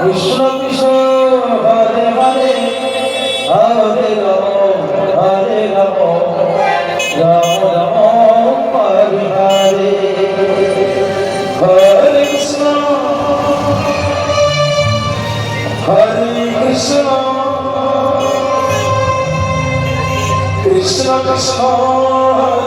Krishna Krishna Hare Hare Hare Rama Hare Rama Rama Rama Hare Hare Hare Krishna Hare Krishna Krishna Krishna